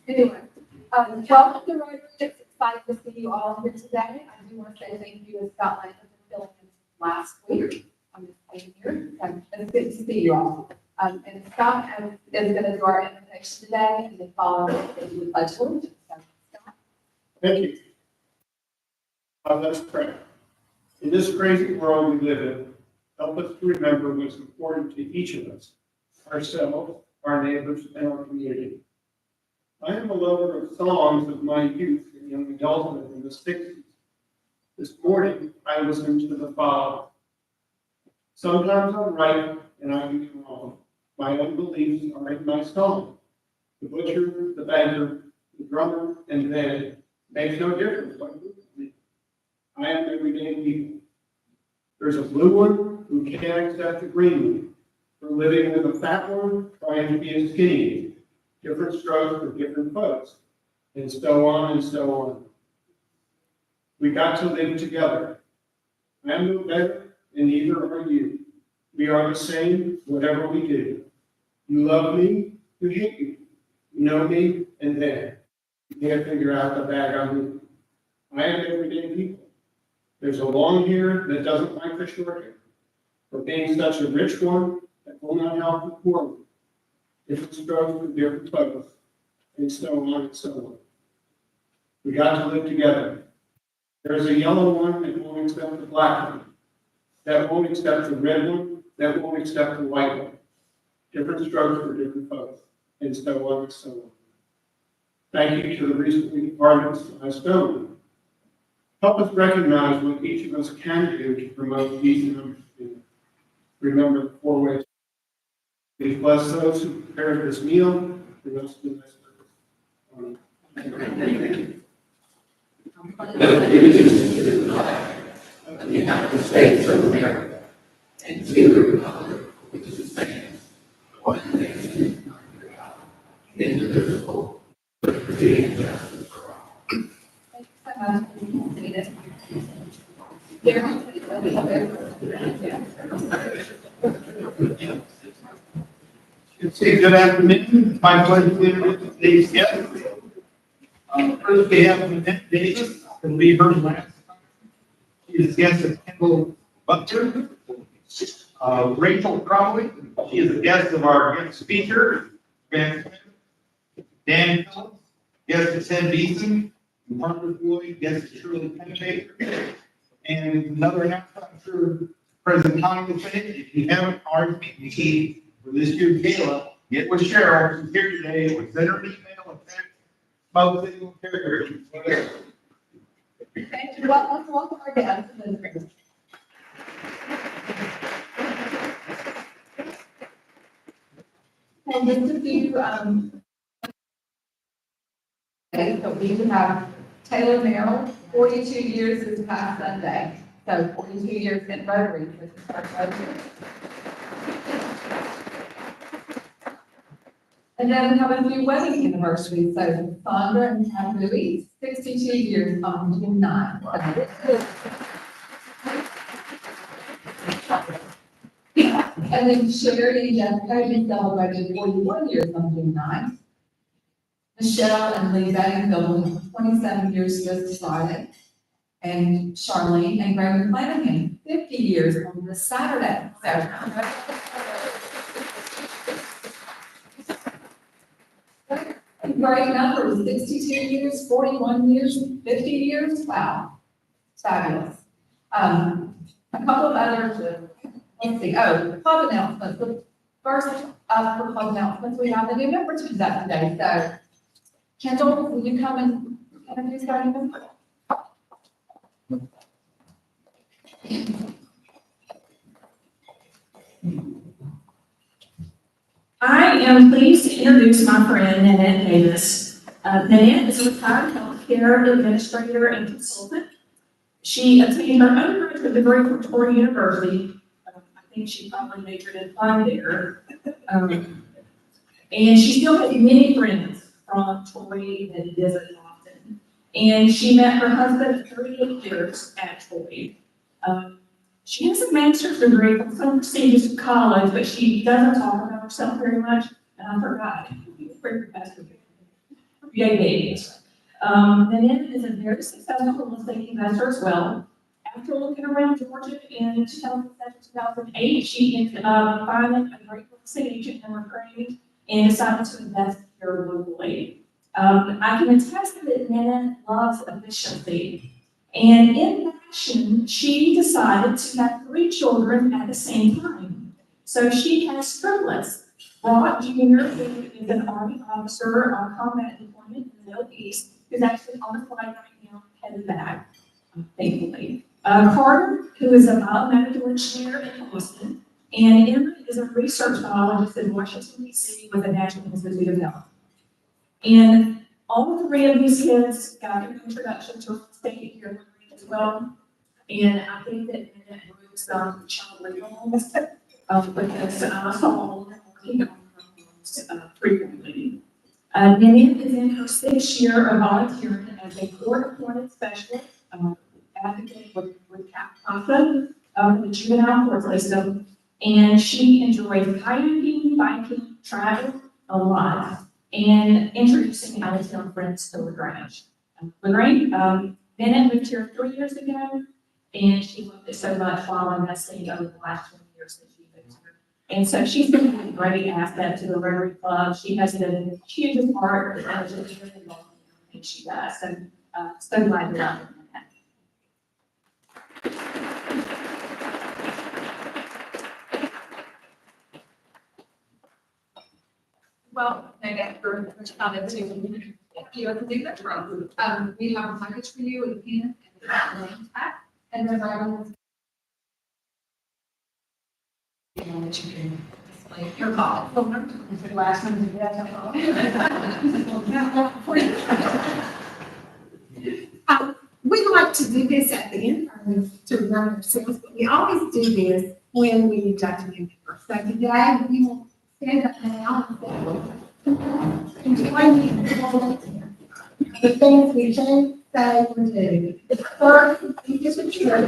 Anyway, welcome to Rotary. It's excited to see you all here today. I do want to say thank you to Scott Lang for filming last week. I'm just staying here. So it's good to see you all. And Scott is going to do our invitation today and then follow with the pledge allegiance. So, Scott. Thank you. Let's pray. In this crazy world we live in, help us to remember what's important to each of us, ourselves, our neighbors, and our community. I am a lover of songs of my youth and young adulthood in the 60s. This morning, I listened to The Father. Sometimes I'm right and I'm wrong. My own beliefs are in my song. The butcher, the banker, the drummer, and then makes no difference what group I'm in. I am everyday people. There's a blue one who can't accept the green one. We're living with a fat one trying to be a skinny one. Different strokes for different folks, and so on and so on. We got to live together. I'm no better, and neither are you. We are the same, whatever we do. You love me, you hate me. You know me, and then you can't figure out the bag on me. I am everyday people. There's a long hair that doesn't like the short hair. For being such a rich one that will not help the poor one. Different strokes for different folks, and so on and so on. We got to live together. There's a yellow one that won't accept the black one, that won't accept the red one, that won't accept the white one. Different strokes for different folks, and so on and so on. Thank you to the recently departed Sly Stone. Help us recognize what each of us can do to promote peace and understanding. Remember the 4 ways. Please bless those who prepared this meal. The rest of the service. Of the United States of America, and to the republic which stands one nation under God, indivisible, with liberty and justice for all. Thank you so much. You can see it. Good afternoon. It's my pleasure to introduce today's guests. First, we have Annette Davis, and we heard last time. She is guest of Kendall Butler. Rachel Crowley, she is a guest of our guest speaker. Dan Phillips, guest of Ted Beeson. Margaret Floyd, guest of Shirley Pennebaker. And another announcement, I'm sure President Connie will say, if you haven't already meet the key for this year's gala, get with Cheryl, who's here today, or send her an email, a text, smoke signal, carrier, whatever. Thank you. Well, let's welcome our guests to the room. And just a few, okay, so we have Taylor Merrill, 42 years this past Sunday, so 42 years in Rotary. This is our Rotary. And then we have a few wedding anniversaries, so Sandra and Kat Louise, 62 years on June 9th. And then Sherry and Jessica, we celebrated 41 years on June 9th. Michelle and Lee Bedingfield, 27 years this Friday. And Charlene and Graham Flanagan, 50 years on this Saturday. So, great numbers, 62 years, 41 years, 50 years, wow, fabulous. A couple of other, let's see, club announcements. The first for club announcements, we have the new membership that today, so Kendall, will you come and introduce our new member? I am pleased to introduce my friend Nanette Davis. Nanette is a retired healthcare administrator and consultant. She obtained her undergraduate degree from Torrey University. I think she probably majored in fine there. And she still has many friends from Torrey that visit often. And she met her husband 38 years at Torrey. She has a master's degree from some prestigious college, but she doesn't talk about herself very much, and I forgot. Nanette is a very successful real estate investor as well. After looking around Georgia in 2007-2008, she ended up finding a great real estate agent in recruiting and decided to invest here locally. I can attest that Nanette loves efficiency. And in fashion, she decided to have 3 children at the same time. So she has triplets. Brock Jr., who is an Army officer on combat deployment in the Middle East, who's actually on the flight right now, headed back, thankfully. Carter, who is a biomedical engineer in Boston, and Emma is a research biologist in Washington, D.C. with the National Institute of Health. And all 3 of these kids got an introduction to real estate here as well. And I think that Nanette wrote some child labor laws because I saw all of them working on her homes frequently. Nanette is in her 6th year of volunteering as a court-appointed specialist advocate with CAPASA the juvenile court system. And she enjoys kayaking, biking, travel a lot, and introducing out-of-town friends to LaGrange. Nanette moved here 3 years ago, and she loved it so much while investing over the last 20 years that she lived here. And so she's been a great asset to the Rotary Club. She has been a huge part of the everything she does. So, so glad to have her. Well, Nanette, for coming to you as a new member. We have a package for you with a pen and a name tag, and then I will. That you can display your call. Is the last one to do that? We like to do this at the end to remind ourselves, but we always do this when we induct a new member. So today, we will stand up now and join me the things we can say or do. First, we just ensure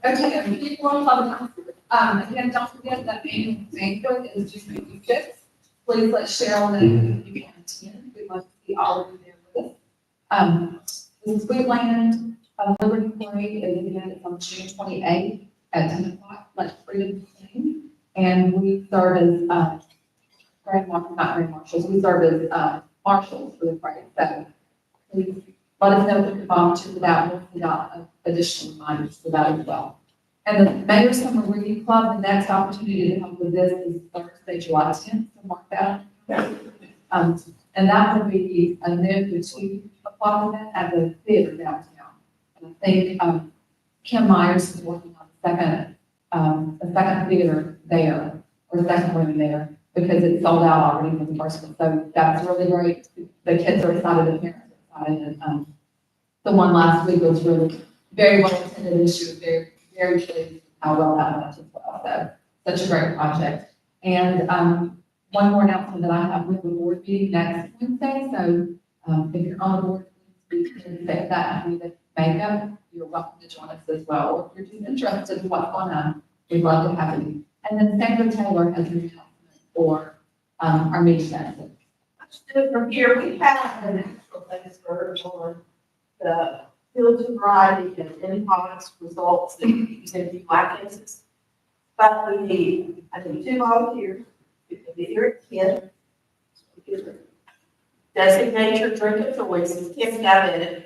Okay, people on public, again, don't forget that annual banquet is June 25th. Please let Cheryl know if you can attend. We'd love to see all of you there with us. The Sweetland Liberty Parade is again, it's on June 28th at 10 o'clock, like Freedom Sing. And we serve as, not Grand Marshals, we serve as, marshals for the parade. So please let us know if you volunteer for that. We'll send out additional reminders for that as well. And the Mayor's Summer Reading Club, the next opportunity to help with this is Thursday, July 10th, so mark that. And that will be a noon to 2 o'clock event at the theater downtown. And I think, Kim Myers is working on a second theater there, or second room there, because it's sold out already from the first one. So that's really great. The kids are excited, the parents are excited, and, the one last week was really very well attended, and she was very, very pleased with how well that went as well. So, such a great project. And, one more announcement that I have with the board meeting next Wednesday. So, if you're on the board, please expect that and the makeup. You're welcome to join us as well. Or if you're just interested in what's going on, we'd love to have you. And then Senator Taylor has an announcement for our meeting next week. So from here, we have an actual expert on the field sobriety and NPOS results that you can do licenses. But we need, I think, 2 volunteers. You can be here at 10. Designate your drink of choice, and Kim got it.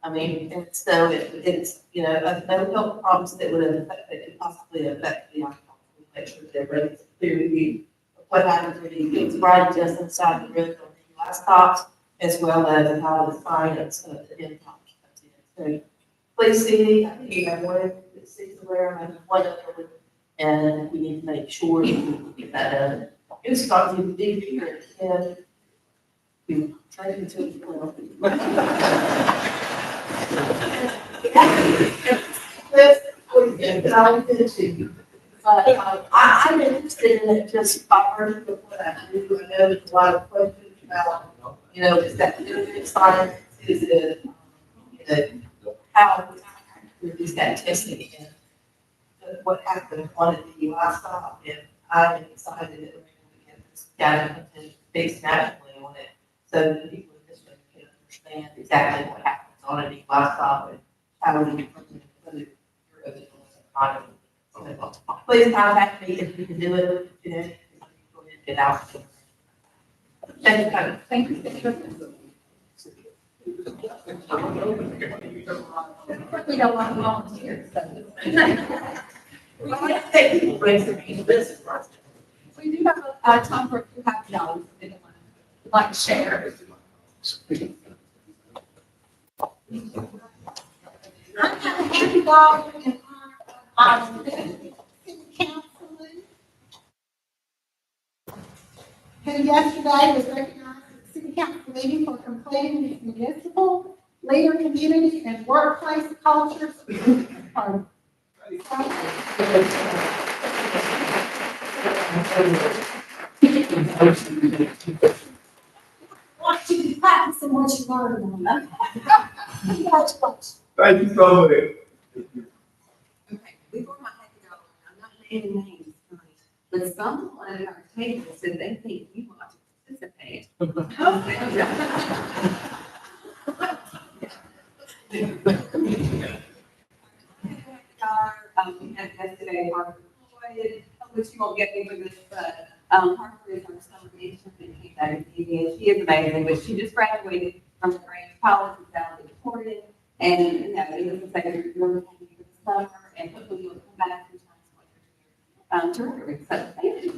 I mean, and so it's, you know, no health problems that that could possibly affect the alcohol. We make sure they're ready to clear review of what happens when you get sobriety test inside the room on the laptops, as well as how the science of the NPOS comes in. So please see, I think you have one that sees around, and one other, and we need to make sure we get that done. It's got to be here and you try to do it well. That's what I'm going to do. But I'm interested in it just by virtue of what I do. I know there's a lot of questions about, you know, is that good science? Is it, you know, how is that testing in? What happened on the livestock, and I'm excited that we're going to get this data based nationally on it, so that people in this country can understand exactly what happens on a livestock and how we can put your original economy. So please contact me if you can do it, you know, go ahead and get out. Thank you. Thank you. We don't want volunteers, so. We do have a time for $200 if you like to share. I'm gonna hand you all in honor of our city councilman, who yesterday was recognized at the city council meeting for completing his municipal leader, community, and workplace cultures. Want you to practice and what you learned on that. Congratulations. Thank you so much. Okay, before my $100, I'm not naming names, honey, but someone at our table said they think you want to participate. We had yesterday, Harper Floyd, which you won't get me for this, but, Harper is our summer intern and came back and she is amazing, but she just graduated from the Grange College in South Deported. And, you know, it was a second year for the summer, and hopefully you'll come back in time to Rotary. So, thank you.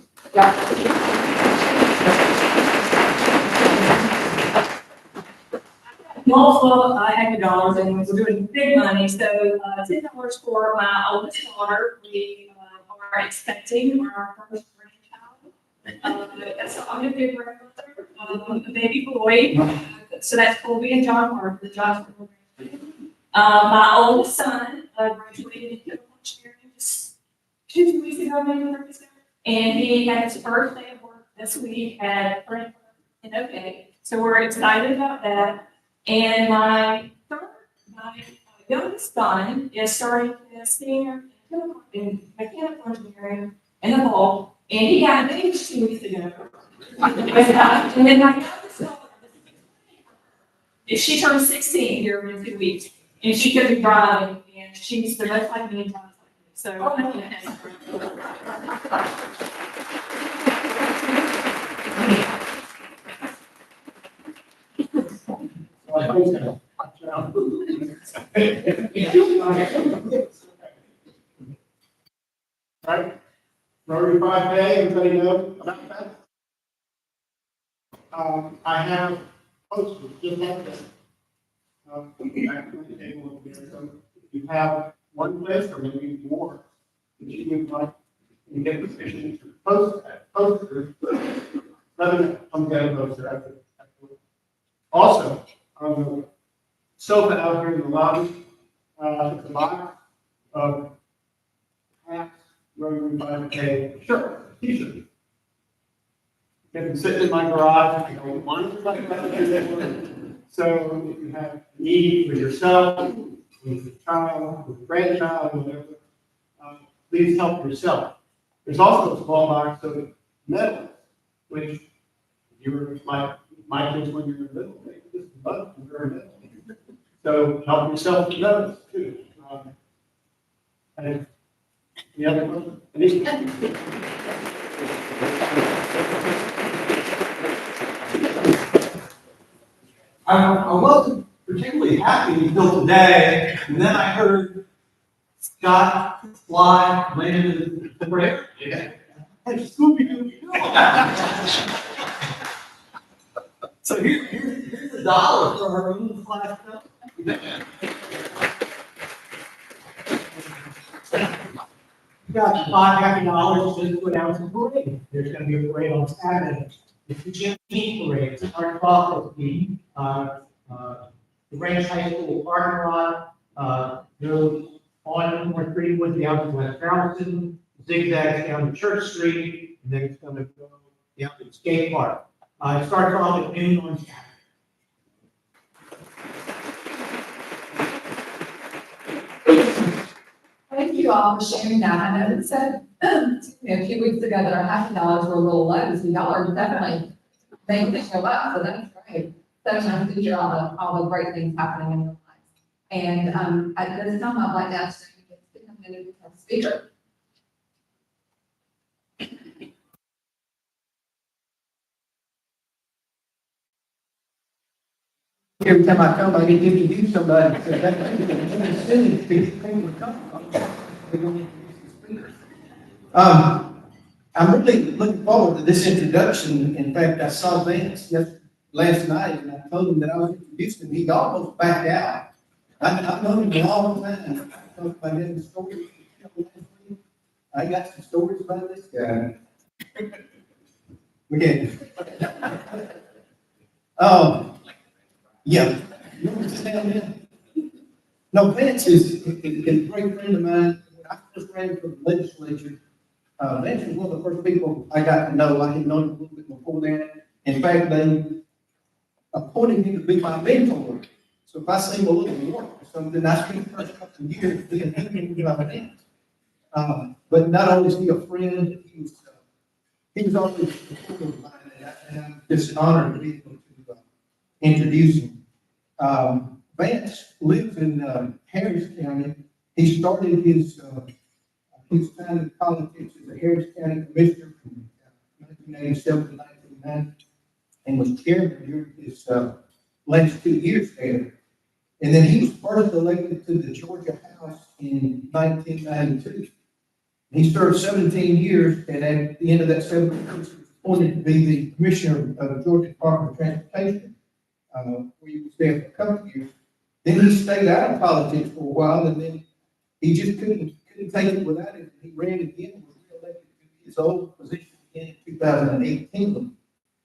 Multiple $100, and we're doing big money, so $10 for my oldest daughter. We are expecting our first grandchild. So I'm gonna be a grandmother, a baby boy. So that's Colby and John Harper, the Johnson. My oldest son graduated in chemical engineering just 2 weeks ago, maybe 3 weeks ago. And he had his first day of work this week at Frankfurt in OK. So we're excited about that. And my youngest son is starting his senior in mechanical engineering in the fall. And he got a baby 2 weeks ago. And then my youngest daughter, she turned 16 here in 2 weeks. And she could be driving, and she's the most like me in times like this. So. Right? Rotary 5A, everybody know about that? I have posters just like this. Back on the table over there, so if you have one place or maybe more, that you would like to get permission to post that poster, let me know, I'm getting a poster after. Also, on the sofa out here in the lobby, at the bottom of hats, Rotary 5K shirt, t-shirt. I've been sitting in my garage, I don't want to talk about it. So if you have a need for yourself, with your child, with your grandchild, whatever, please help yourself. There's also a small box of medals, which you're my kids when you're in the middle, they just love to wear a medal. So help yourself with those too. And the other one, I wasn't particularly happy until today, and then I heard Scott fly landed the prayer. Yeah. And Scooby-Doo. So here's $1 for her own flash cup. Got $5 to put out some parade. There's gonna be a parade on Saturday. It's the Juneteenth parade. It's our process team. The Ranch High School parking lot, goes on North Greenwood down to West Carrollton, zigzags down to Church Street, and then it's gonna go down to the skate park. It starts off at noon on Saturday. Thank you all for sharing that. I know it said, a few weeks ago that our happy dollars were a little low, so y'all are definitely making it show up, so that's great. So nice to hear all the great things happening in your lives. And, at this time, I'd like to ask you to come in and become speaker. Every time I come, I get introduced to somebody, so that's silly, people would come. They're gonna introduce the speakers. I'm really looking forward to this introduction. In fact, I saw Vance last night, and I told him that I was introducing him. He almost backed out. I've known him a long time. I talked about him stories. I got some stories about this guy. Okay. Yeah. You understand that? No, Vance is a great friend of mine. When I first ran for the legislature, Vance was one of the first people I got to know. I had known him a little bit before that. In fact, they appointed him to be my mentor. So if I seem a little warm or something, I spent the first couple of years being him about Vance. But not only is he a friend, he was always supportive of mine, and I'm just honored to be able to introduce him. Vance lives in Harris County. He started his time in politics as a Harris County commissioner from 1987 to 1990, and was chairman during his last 2 years there. And then he was first elected to the Georgia House in 1992. He served 17 years, and at the end of that 17 years, he was appointed to be the commissioner of the Georgia Department of Transportation, where he was there for a couple of years. Then he stayed out of politics for a while, and then he just couldn't take it without it. He ran again and was reelected to his old position again in 2018,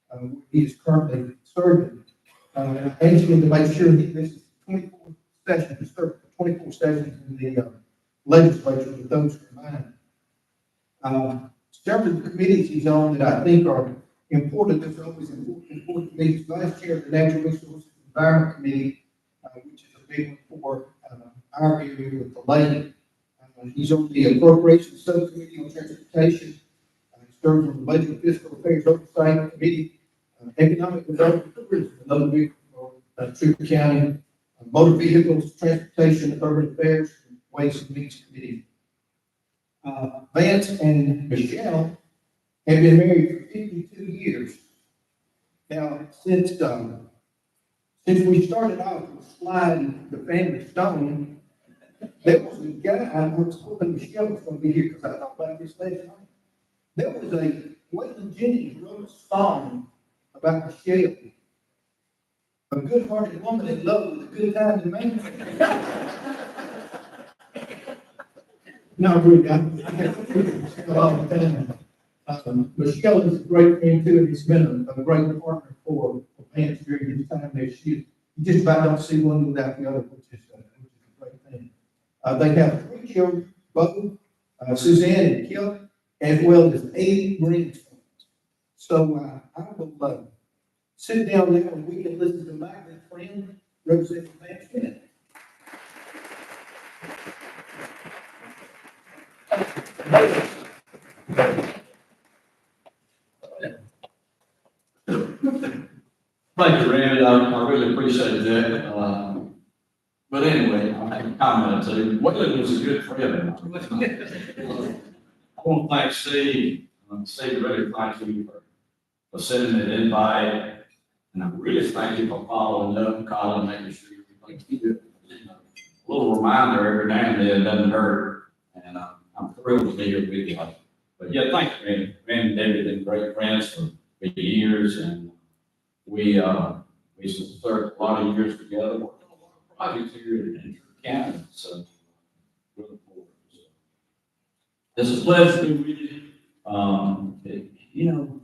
where he is currently serving. I asked him to make sure he misses 24 sessions, 24 sessions in the legislature with those combined. Several of the committees he's on that I think are important. That's always important to me. He's vice chair of the Natural Resources and Environment Committee, which is a big one for our area with the lake. He's on the Appropriations Subcommittee on Transportation. He serves on the Budget and Fiscal Affairs Oversight Committee, Economic Development, Tourism, another big for Truth County, Motor Vehicles, Transportation, Urban Affairs, Ways and Means Committee. Vance and Michelle have been married for 52 years. Now, since Since we started off with sliding the family stone, there was a guy, I was hoping Michelle was gonna be here, because I thought about this last night. There was Waylon Jennings wrote a song about Michelle. A good-hearted woman in love with a good time to make. No, really, I Michelle all the time. Michelle is a great friend too, and he's been a great partner for Vance during his time there. You just about don't see one without the other, which is a great thing. They have 3 children, Bo, Suzanne and Kelly, as well as 8 grandsons. So, I will, sit down there and we can listen to my good friend, Roseanne Vance Smith. Thank you, Randy. I really appreciate that. But anyway, I have a comment or two. Waylon was a good friend. I want to thank Steve. Steve really thanks you for sending that invite. And I really thank you for following up, calling, making sure you do. A little reminder every now and then doesn't hurt. And I'm thrilled to be here with you. But yeah, thanks, Randy. Randy and David have been great friends for years, and we served a lot of years together, worked on a lot of projects here in Canada, so we look forward to it. This is a pleasure to be with you. You know,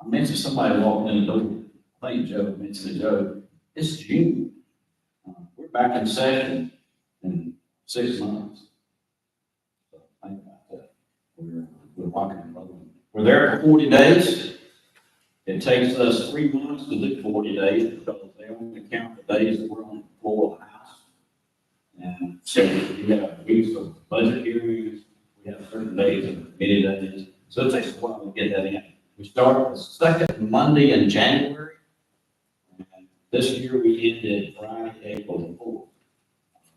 I mentioned somebody walking in the door. I think Joe mentioned it, Joe. It's June. We're back in session in 6 months. So think about that. We're rocking and rolling. We're there for 40 days. It takes us 3 months to do 40 days because they only count the days that we're on the floor of the house. And so we have weeks of budget hearings, we have certain days of committee days. So it takes a while to get that in. We start the second Monday in January. And this year we ended Friday, April the 4th,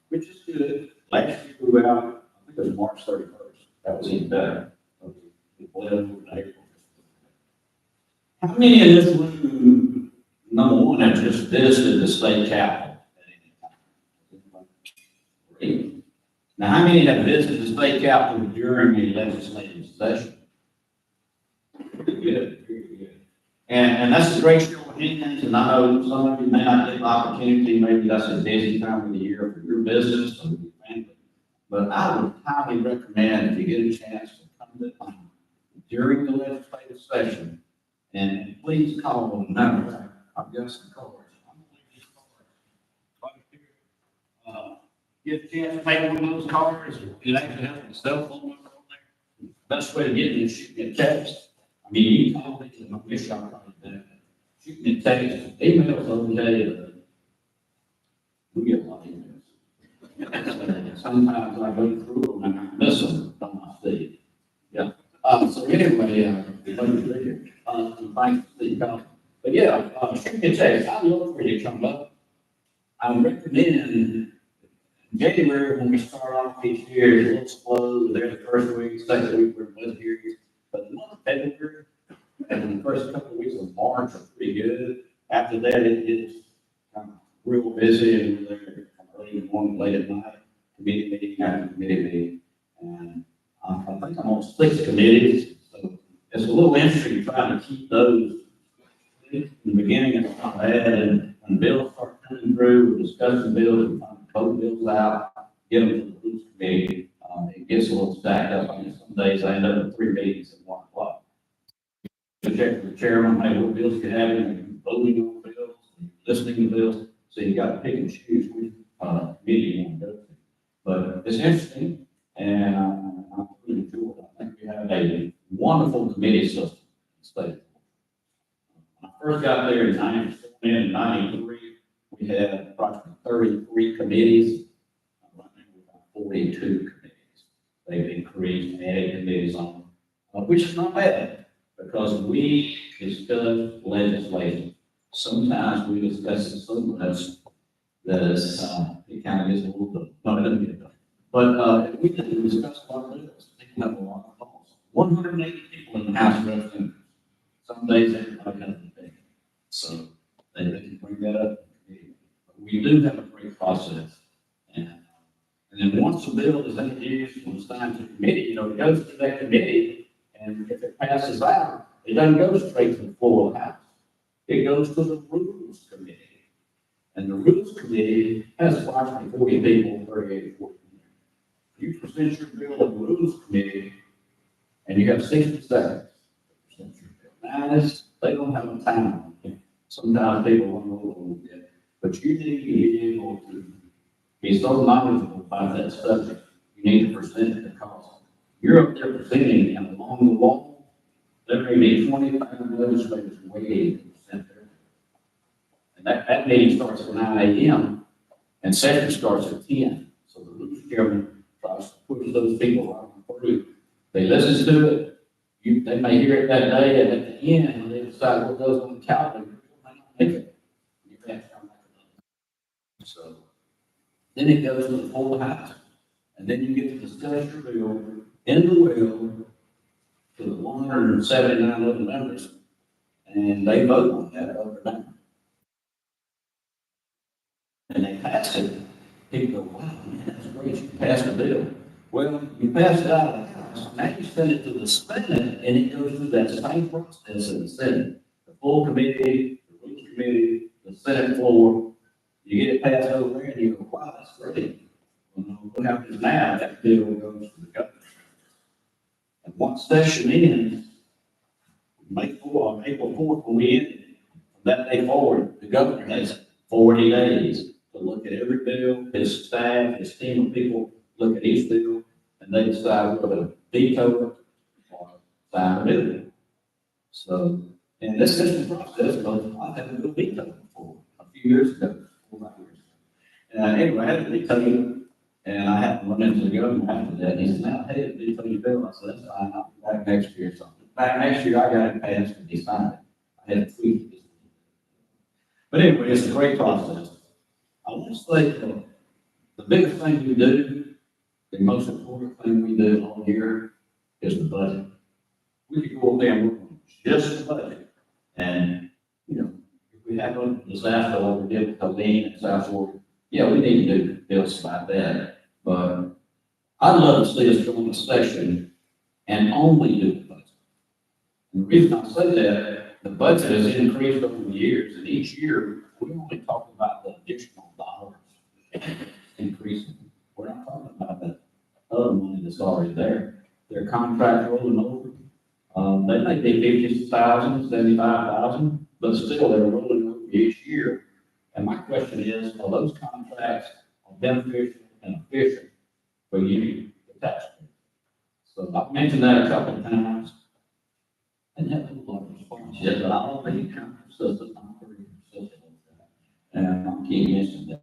which is good. Last year we were out, I think it was March 31st. That was even better. We bled over in April. How many in this room, number one, have just visited the state capitol at any time? Great. Now, how many have visited the state capitol during a legislative session? Pretty good, pretty good. And that's a great show of hands, and I know some of you may not get the opportunity, maybe that's a busy time of the year for your business or your family. But I would highly recommend if you get a chance to come to during the legislative session. And please call them. Matter of fact, I've got some cards. I'm gonna leave these cards right here. Get a chance to make one of those cards. It actually has a cell phone number on there. Best way to get it is shoot me a text. I mean, you can call me, and I wish I could do that. Shoot me a text, emails okay. We get a lot of emails. Sometimes I go through them and I miss them on my feed. Yeah. So anyway, thanks for the comment. But yeah, shoot me a text. I'd love for you to come up. I would recommend January when we start off each year, it's a little slow. They're the first week, second week, we're budget hearings. But the month of February and the first couple of weeks of March are pretty good. After that, it gets kind of real busy and we're there from early in the morning, late at night, committee meeting after committee meeting. And I think I'm on 6 committees. So it's a little interesting trying to keep those in the beginning. It's not bad. And when bills start coming through, we're discussing bills, we're trying to vote bills out, get them to the rules committee. It gets a little stacked up. I mean, some days I end up with 3 meetings at 1 o'clock. To check with the chairman, hey, what bills you have, and voting on bills, listening to bills. So you got to pick and choose which meeting you want to go to. But it's interesting, and I'm really enjoying it. I think we have a wonderful committee system in the state. When I first got there in 93, we had approximately 33 committees. Right now we've got 42 committees. They've increased, added committees on, which is not bad, because we discuss legislation. Sometimes we discuss so much that it kind of gets a little bit, no, it doesn't get done. But we did discuss a lot of bills, taking up a lot of calls. 180 people in the House of Representatives. Some days everybody has a thing. So they can bring that up. you do have a great process. And then once the bill is introduced and assigned to committee, you know, it goes to that committee, and if it passes out, it doesn't go straight to the floor of the House. It goes to the Rules Committee. And the Rules Committee has approximately 40 people, 38, 40. You present your bill to the Rules Committee, and you have 60 seconds to present your bill. Now, they don't have a time. Sometimes people want to know a little bit, but you need to be able to be so knowledgeable about that subject. You need to present it because you're up there presenting, and along the wall, there may be 25 legislators waiting to present their bill. And that meeting starts at 9 a.m. and session starts at 10. So the rules chairman tries to push those people right through. They listen to it. They may hear it that day, and at the end, when they decide what goes on the calendar, they might not make it. You have to come back another. So then it goes to the full House, and then you get to discuss your bill in the will to the 179 other members, and they vote on that up or down. And they pass it. People go, wow, man, that's great, you passed the bill. Well, you passed it out of the House, now you send it to the Senate, and it goes through that same process in the Senate. The full committee, the Rules Committee, the Senate floor, you get it passed over there, and you go, wow, that's great. Well, what happens now, that bill goes to the governor. And once session ends, April 4th, when we end it, from that day forward, the governor has 40 days to look at every bill, his staff, his team of people look at each bill, and they decide whether to veto it or sign the bill. So, and this is the process, because I haven't been vetoed before, a few years ago, 4 or 5 years ago. And anyway, I had to veto it, and I had to run into the governor after that, and he said, now, hey, veto your bill. I said, that's fine, I'll be back next year or something. Back next year, I got it passed and he signed it. I had to tweak it. But anyway, it's a great process. I want to say the biggest thing we do, the most important thing we do all year is the budget. We could go over there and work on just the budget. And, you know, if we have a disaster like we did with Helene and South Florida, yeah, we need to do bills about that. But I'd love to see us go into session and only do the budget. And the reason I say that, the budget has increased over the years, and each year, we're only talking about the additional dollars increasing. We're not talking about the other money that's already there. Their contract rolling over. They may be 50,000, 75,000, but still they're rolling over each year. And my question is, are those contracts beneficial and efficient for you, the taxpayer? So I've mentioned that a couple of times. And have a lot of response yet, but I'll be kind of consistent, I'm pretty consistent with that. And I'll keep mentioning that.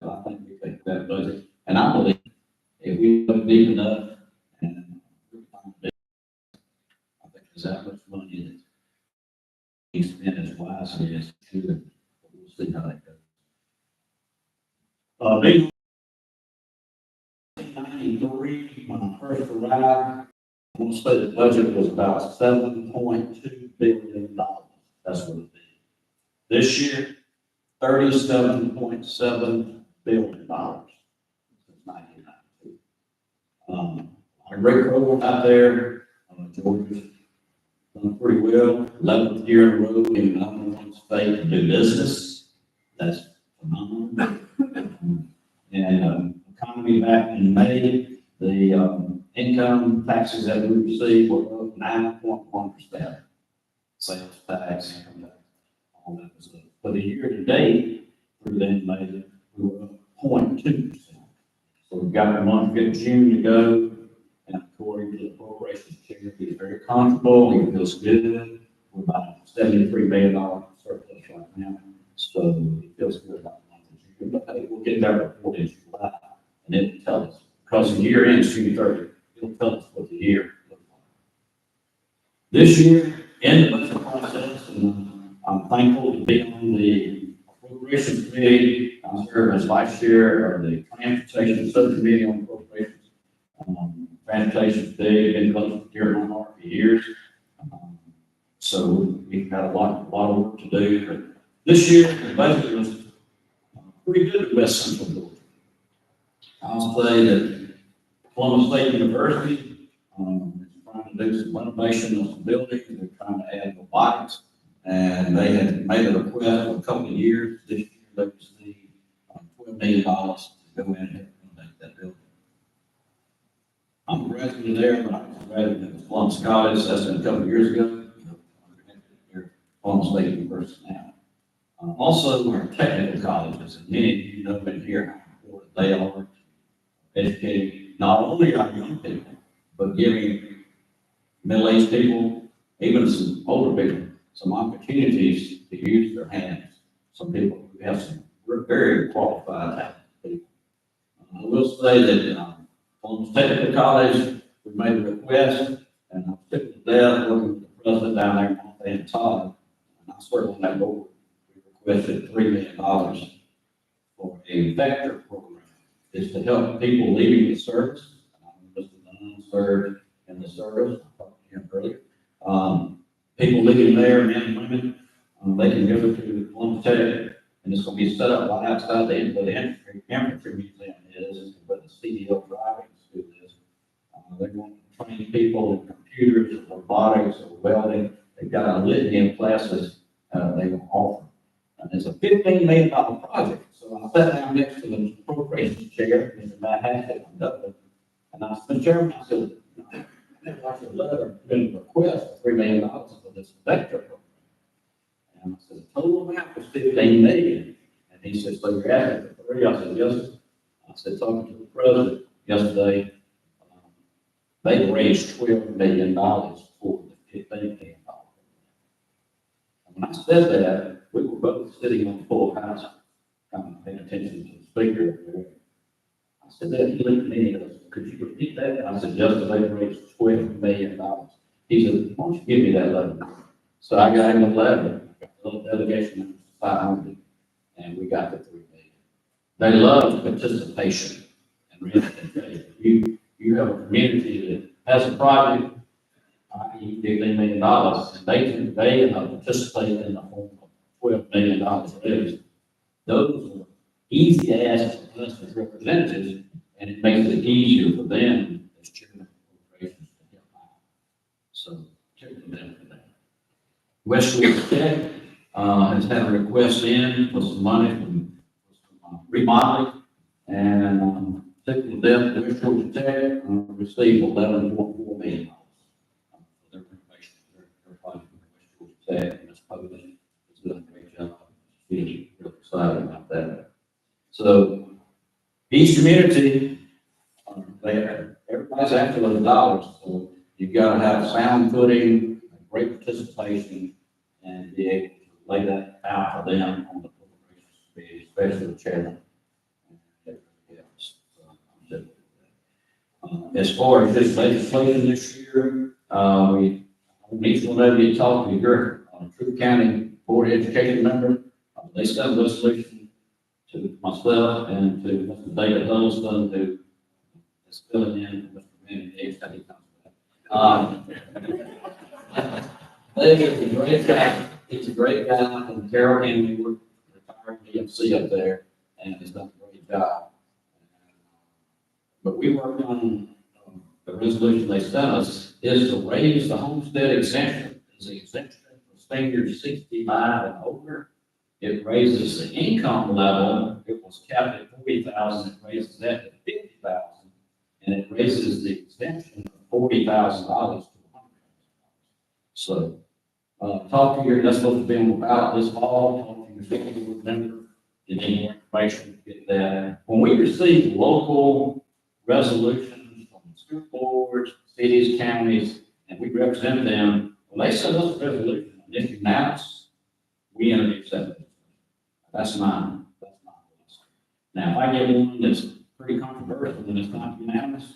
I think we take that budget, and I believe if we look deep enough and we find it, I think there's that much money that we spend as wisely as we should. We'll see how that goes. Being 1993, when I first arrived, I want to say the budget was about $7.2 billion. That's what it did. This year, $37.7 billion since 1992. A great program out there. Georgia's done pretty well. 11th year in a row in the number one state to do business. That's phenomenal. And economy back in May, the income taxes that we received were up 9.1%. Sales tax, income tax, all that was up. For the year to date, through the end of May, we were up 0.2%. So we've got the month of June to go, and according to the appropriations chair, he's very comfortable, he feels good. We're about $73 million surplus right now, so he feels good about the month of June. But hey, we'll get that report in July, and it will tell us, because the year ends June 30th. It'll tell us what the year looks like. This year, in the budget process, and I'm thankful to be on the Appropriations Committee. I serve as vice chair of the Transportation Subcommittee on Appropriations. Transportation's been close to dear to my heart for years. So we've got a lot of work to do. But this year, the budget was pretty good at West Central Georgia. I'll say that Columbus State University, is trying to do some renovation of some buildings, they're trying to add robotics, and they had made a request for a couple of years. This year, they received $12 million to go in and renovate that building. I'm a graduate there, but I was a graduate of Columbus College, that's been a couple of years ago. Here, Columbus State University now. Also, our technical colleges, and many of you know in here how important they are to educating not only our young people, but giving middle-aged people, even some older people, some opportunities to use their hands. Some people who have some very qualified people. I will say that Columbus Technical College, we made a request, and I was sitting there working with the president down there, Montana Todd, and I served on that board. We requested $3 million for a vector program. It's to help people leaving the service. This is unserved in the service. I talked to him earlier. People living there, men and women, they can go to Columbus Tech, and it's going to be set up right outside the end of the infantry museum is, where the CDL driving school is. They're going to train people in computers, robotics, or welding. They've got a litany of classes they will offer. And it's a $15 million project. So I sat down next to the appropriations chair, Mr. Matt Hackett from Dublin, and I said, Chairman, I said, I never like a letter, been a request for $3 million for this vector program. And I said, the total amount was $15 million. And he said, so you're asking for $3? I said, yes, sir. I said, talking to the president yesterday, they raised $12 million for the $15 million. And when I said that, we were both sitting on the full house, kind of paying attention to the speaker. I said that, he looked at me and goes, could you repeat that? And I said, yes, they raised $12 million. He said, why don't you give me that letter? So I got him a letter, a little delegation of 500, and we got the $3 million. They love participation and really, you have a community that has a project, i.e. $15 million, and they participate in the form of $12 million raised. Those are easy asks for us as representatives, and it makes it easier for them as chairman of corporations to help out. So, check them out for that. Westwood Tech has had a request in for some money from remodeling, and Technical Debt, Westwood Tech received $11.4 million for their renovation. Their project for Westwood Tech, and Ms. Poland is doing a great job. She's really excited about that. So each community, everybody's after those dollars, so you've got to have sound footing, great participation, and be able to lay that out for them on the corporations, especially the chairman. As far as this legislation this year, each one of you talked to your Truth County Board of Education member. They sent a resolution to myself and to Mr. David Huddleston, who is filling in for Mr. Manny Hicks. David is a great guy. He's a great guy, and Carol Henry, we're retired DMC up there, and he's done a great job. But we worked on the resolution they sent us is to raise the homestead exemption. It's the exemption for seniors 65 and older. It raises the income level. It was capped at 40,000. It raises that to 50,000, and it raises the exemption from $40,000 to $100,000. So, talk to your, that's supposed to be on the ballot this fall. Talk to your school board member. Get any more information to get that. When we receive local resolutions from school boards, cities, counties, and we represent them, when they send us a resolution, and it's unanimous, we introduce that. That's mine. That's my voice. Now, if I get one that's pretty controversial and it's not unanimous,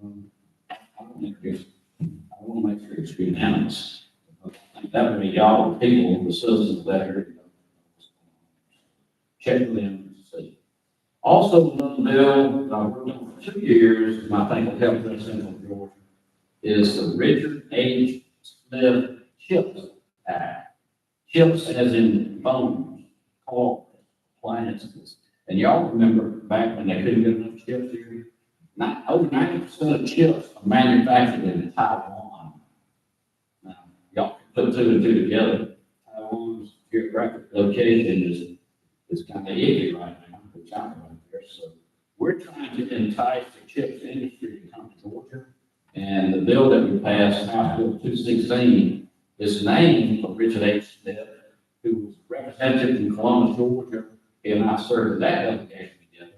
I don't introduce it. I want to make sure it's unanimous. I think that would be y'all, the people, the citizens that are, check with them to see. Also, another bill that I worked on for 2 years, and I think will help us in Central Georgia, is the Richard H. Smith CHIPS Act. CHIPS as in phones, cars, appliances. And y'all remember back when they couldn't get enough chips here? Over 90% of chips are manufactured in Taiwan. Now, y'all can put two and two together. Taiwan's geographic location is kind of iffy right now, with China right there. So we're trying to entice the chips industry to come to Georgia. And the bill that we passed, House Bill 216, is named for Richard H. Smith, who was representative in Columbus, Georgia, and I served in that delegation together.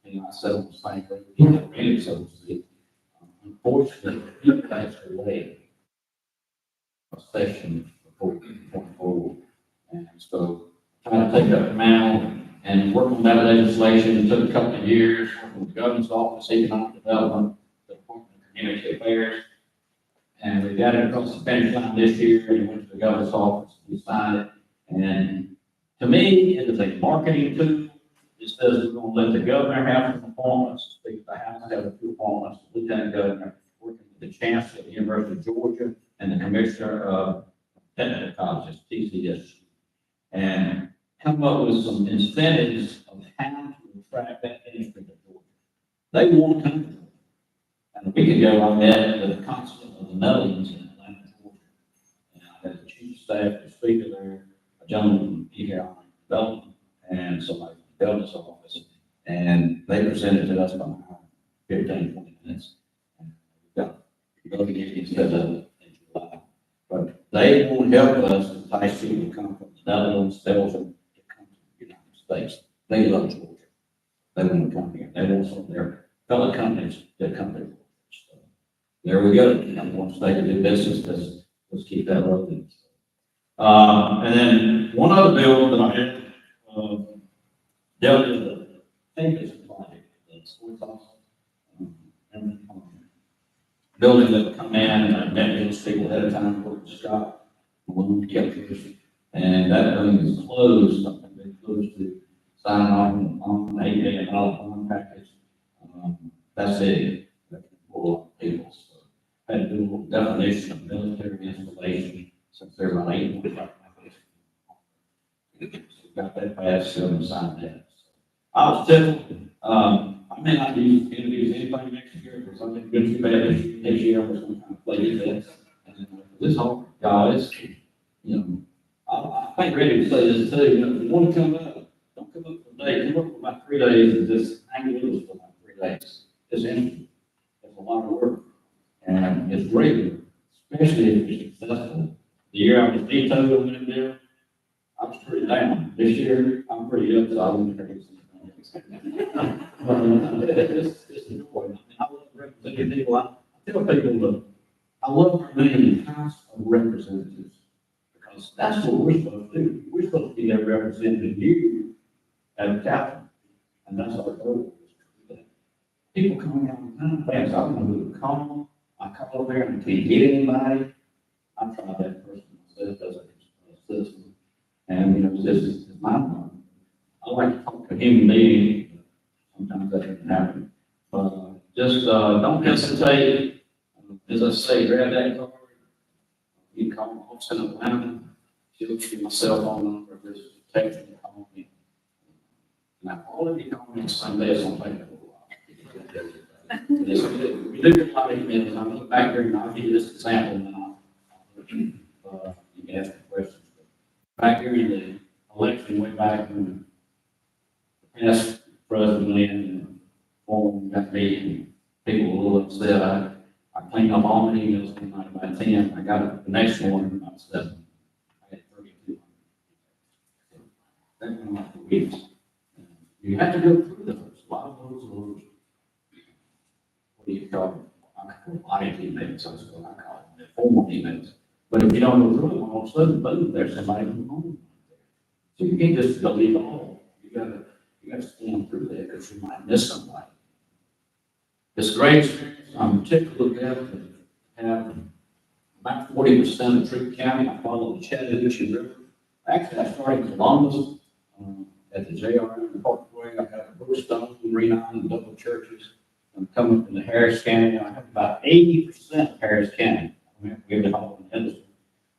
And I sat on the same thing, he got ready, so to speak. Unfortunately, he passed away a session before we went forward. And so trying to take up the mantle and work on that legislation. It took a couple of years, working with the governor's office, economic development, the Department of Community Affairs. And we got it across the finish line this year, and went to the governor's office, we signed it. And to me, it is a marketing tool. It says we're going to let the governor have some appointments, the House have a few appointments, the lieutenant governor, working with the chancellor of the University of Georgia and the commissioner of technical colleges, TCS, and come up with some incentives of how to attract that industry to Georgia. They want to come to Georgia. And a week ago, I met the consul of the Netherlands in Atlanta, Georgia. And I had the chief of staff, the speaker there, a gentleman from economic development, and somebody from the governor's office. And they presented to us about 15, 20 minutes. And we've got voting meetings set up in July. But they won't help us entice people to come from the Netherlands, Belgium, to come to the United States. They love Georgia. They want to come here. They want some of their fellow companies to come to Georgia. So there we go. I'm going to stay to do business. Let's keep that open. And then one other bill that I had dealt with the Vegas project, the sports office, building that would come in, and I met those people ahead of time, worked with Scott, Malone, and that building is closed. I think they closed to sign on an $8 million bond package. That's it. That can pull up people. So I had to do a little definition of military installation since they're about 8 months. Got that passed, so I'm signed that. I was tickled. I may not be interviews anybody next year because I've been good too bad this year. I was going to kind of play this. And this whole guys, you know, I think ready to say this too. You know, if you want to come up, don't come up for a day. Come up for about 3 days and just hang with us for about 3 days. It's interesting. It's a lot of work. And it's great, especially if you're successful. The year I was vetoed on that bill, I was pretty down. This year, I'm pretty up, so I won't crazy. It's a joy. I love representing people. I tell people that I love our name, House of Representatives, because that's what we're supposed to do. We're supposed to be there representing you at the Capitol, and that's our goal. People come around kind of fast. I don't know who to call. I call over there and can't get anybody. I tried that person myself as a citizen, and you know, this is my problem. I like to talk to human beings. Sometimes that doesn't happen. Just don't hesitate. As I say, grab that card. You can call Austin Atlanta. She'll give you my cell phone number. Just text me, call me. Now, all of you call me Sunday is on Facebook. We do get a lot of emails. I'm looking back here and I'll give you this example and then you can ask me questions. Back here in the election, way back when the past president and former got me, and people were a little upset. I cleaned up all my emails tonight about 10. I got the next one about 7. I had 32. That went on for weeks. You have to go through those. A lot of those are, what do you call them? I call them live emails. That's what I call them, formal emails. But if you don't go through them, all of a sudden, boom, there's somebody from home. So you can't just delete all. You gotta scan through there because you might miss somebody. It's great experience. I'm particularly glad to have about 40% of Troup County. I follow the Chattahoochee River. Actually, I started in Columbus at the JRM Parkway. I have Brookstone, Reno, and double churches. I'm coming up in the Harris County. I have about 80% of Harris County. We have to haul in Henderson.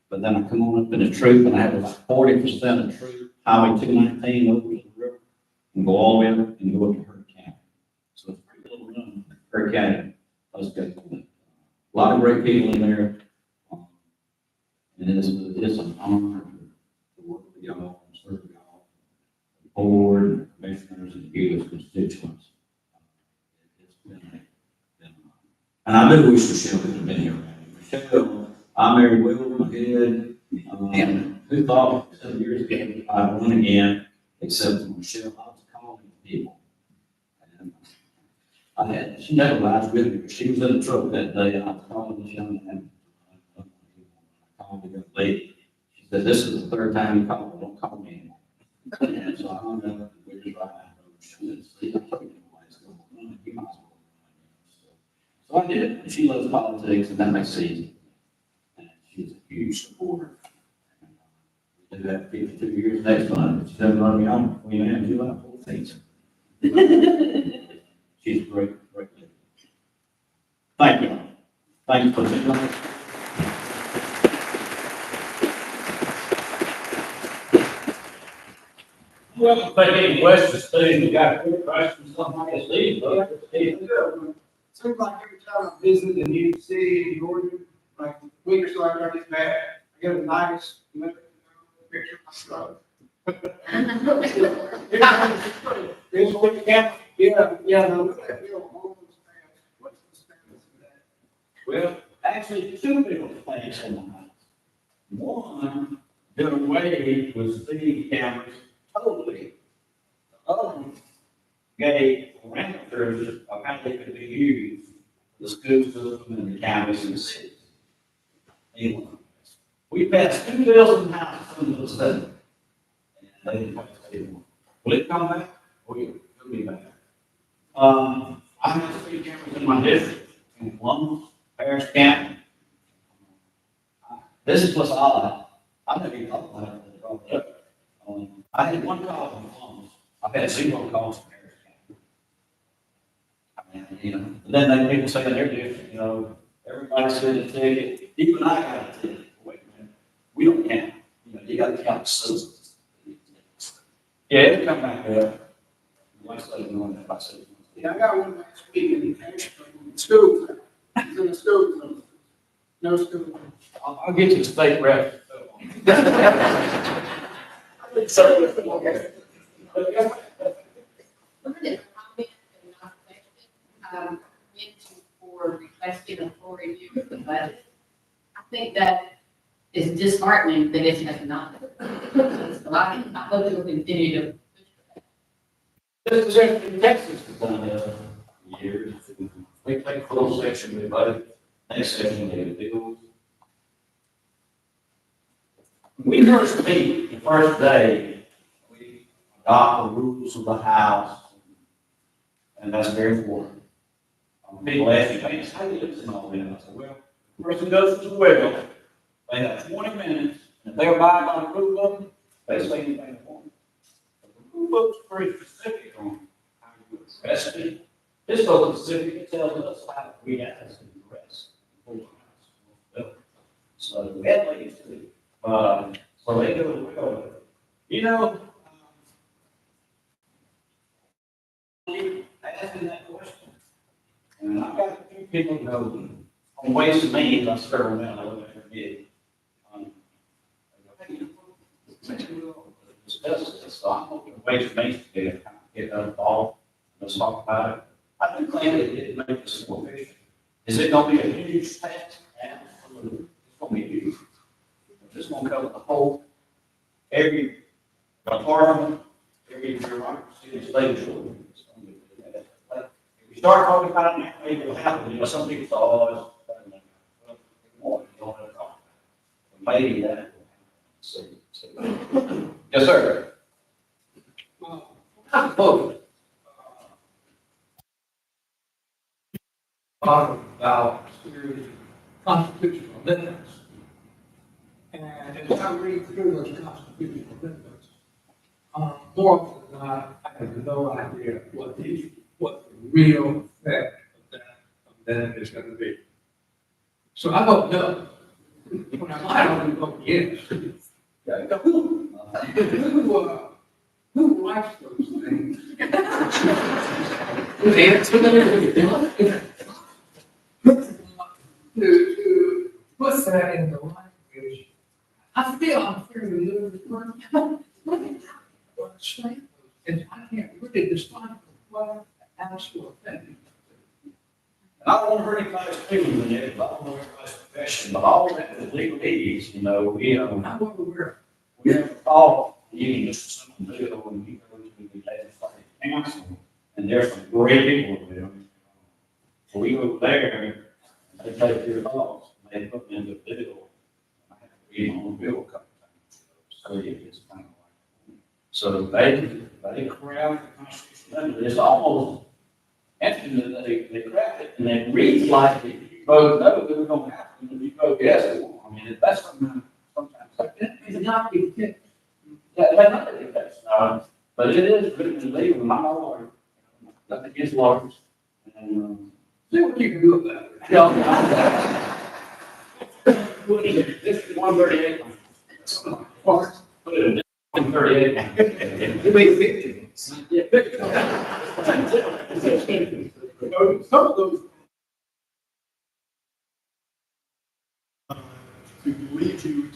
But then I come on up in the Troup and I have about 40% of Troup, Highway 219 over to the river. And and go all the way up and go up to Hurd County. So it's a pretty little run, Hurd County. A lot of great people in there. And it's an honor to work with y'all and serve y'all, the board, and commissioners, and you as constituents. It's been, and I do wish Michelle could have been here. Michelle, I married well in my head. Who thought 7 years ago I'd run again, except for Michelle, I was calling people. And she never lies with me, but she was in the truck that day, and I was calling this young man. I called the young lady. She said, "This is the third time you called, don't call me anymore." And so I hung up, and we just right now. She said, "See, I told you what's going on, you might as well run." So I did, and she loves politics, and that makes it easy. And she's a huge supporter. We did that 52 years next month, she doesn't run me on, we man, you like full things. She's a great lady. Thank you. Thank you for the. Well, if they any questions, Steve, you got a quick question, somebody, Steve, Steve. Seems like every time I visit a new city in Georgia, like a week or so after I get back, I get a nice picture of my truck. Yeah, no, look at Bill Holmes' fans. What's the status of that? Well, actually, two little things in the house. One, did away with city cameras totally. The other one gave parameters of how they could be used, the school system and the counties and the cities. Anyway, we passed 2 bills in the house from the state. And they didn't pass it. Will it come back? Oh, yeah, it'll be back. I have 3 cameras in my district, in Columbus, Harris County. This is what's odd. I never even thought about it. Brought it up. I had 1 call from Columbus. I've had 0 calls from Harris County. I mean, then people say in their district, everybody said a ticket. Even I got a ticket. Wait a minute. We don't count. You got to count the citizens. Yeah, it'll come back up. Like I said, if I said. Yeah, I got one last week in school. It's in the school. No school. I'll get you the state rep. Limited comment and not question, for requesting a full review of the budget. I think that is disheartening that it has not. So I hope it will continue to. This is in Texas, years. We take a little section of the budget, next section of the bills. We first meet the first day, we adopt the rules of the house, and that's very important. People ask me, "Hey, how do you listen to all that?" I said, "Well, the person goes to the well, they have 20 minutes, and if they abide by the rule book, they say anything they want. The rule book's pretty specific on how you address it. This book is specific, it tells us how we ask and address. So we had ladies too. So they do it well. Asking that question. And I've got a few people who know on ways and means, I swear on that, I would never get. Discuss this, so I'm looking at ways and means to get involved. Let's talk about it. I do think it did make this more efficient. Is it going to be a huge task? Absolutely. It's going to be huge. It's going to cover the whole, every department, every bureaucracy, and state authority. If you start talking about it, maybe it'll happen. Some people say, "Oh, it's more, you don't have to talk about it." Maybe that will happen. Yes, sir. Vote. Talk about security, constitutional amendments. And as I read through those constitutional amendments, more often than not, I have no idea what the real effect of that amendment is going to be. So I don't know. When I might only vote yes. Who likes those things? To put that in the language, I feel I'm fairly literate. And I can't really define what actual thing. I don't want to hurt anybody's feelings in it, but I don't know everybody's profession, but all that is legalese, you know, I'm aware. we have a call, you just some bill when you go to the legislative council, and there's some great people with them. So we go there, and they take your thoughts, and they put them in the bill. I have to read on the bill a couple times, so it's kind of like, so they craft the Constitution, it's almost, after they craft it, and it reads like if you vote no, then we're gonna have to, if you vote yes, it won't. I mean, that's sometimes like that. It's not the intent. Yeah, that's not the case, but it is written in legal, and I'm not a lawyer, nothing against lawyers. And, See what you can do about it. this is 138. Put it in 138. You may be. Some of those to lead you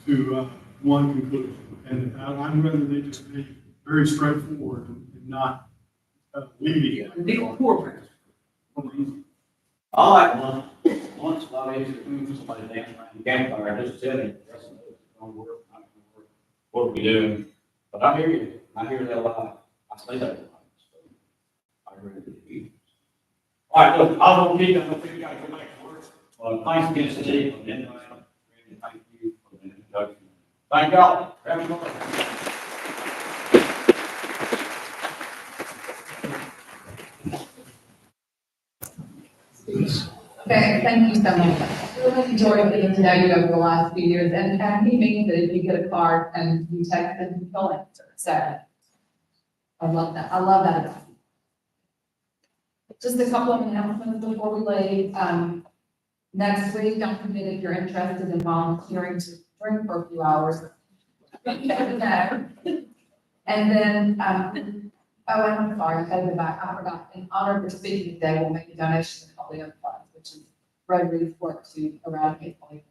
to one conclusion, and I'd rather they just be very straightforward and not leading. Deal poor man. I like once a lot easier to move somebody down around the campfire, just sitting, that's gonna work, not gonna work. What are we doing? But I hear you, I hear that a lot, I say that a lot, so I agree with you. All right, look, I don't need, I don't think you gotta go back to work. Thanks again, Steve, for the invite. Randy, thank you for the introduction. Thank y'all. Have a good one. Okay, thank you so much. I really enjoyed getting to know you over the last few years, and he means that if you get a card and you text him, he'll answer, so. I love that about you. Just a couple of announcements before we leave. Next week, don't forget if you're interested in volunteering to drink for a few hours. And then, and I'm sorry, I forgot, in honor of the speaking day, we'll make a donation to polio funds, which is Rotary's work to eradicate polio.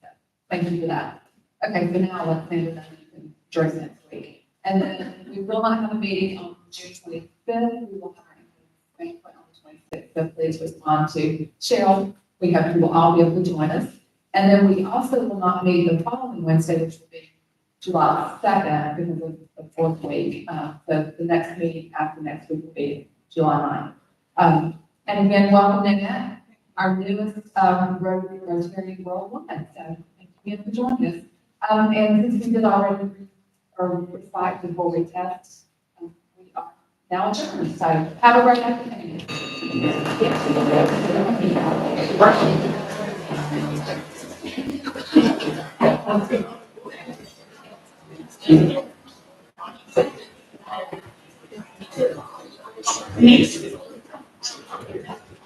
So, thank you for that. Okay, so now let's move on to drink next week. And then we will not have a meeting on June 25th. We will have a banquet on the 26th. So please respond to Cheryl. We hope you will all be able to join us. And then we also will not meet the following Wednesday, which will be July 2nd, because of the fourth week. So the next meeting after next week will be July 9th. And again, welcome Nanette, our newest Rotary Worldwide. So thank you again for joining us. And since we did already recite before we test, we are now adjourned. So have a great afternoon. Yes.